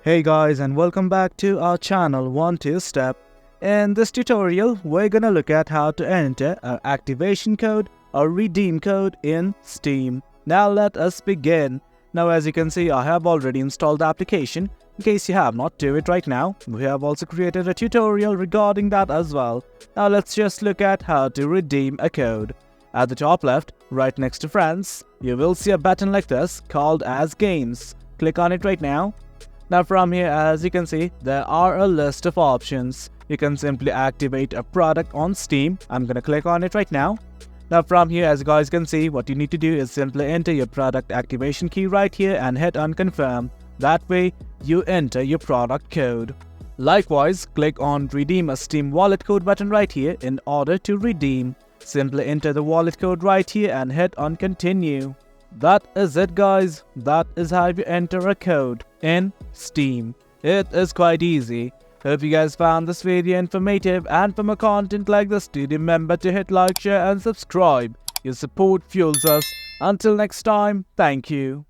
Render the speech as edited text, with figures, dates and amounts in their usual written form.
Hey guys, and welcome back to our channel 1-2-Step. In this tutorial, we're gonna look at how to enter an activation code or redeem code in Steam. Now let us begin. Now as you can see, I have already installed the application. In case you have not, do it right now. We have also created a tutorial regarding that as well. Now let's just look at how to redeem a code. At the top left, right next to Friends, you will see a button like this called as Games. Click on it right now. Now from here, as you can see, there are a list of options. You can simply activate a product on Steam. I'm gonna click on it right now. Now from here, as you guys can see, what you need to do is simply enter your product activation key right here and hit on confirm. That way, you enter your product code. Likewise, click on redeem a Steam wallet code button right here in order to redeem. Simply enter the wallet code right here and hit on continue. That is it guys, that is how you enter a code in Steam. It is quite easy. Hope you guys found this video informative, and for more content like this, do remember to hit like, share and subscribe. Your support fuels us. Until next time, thank you.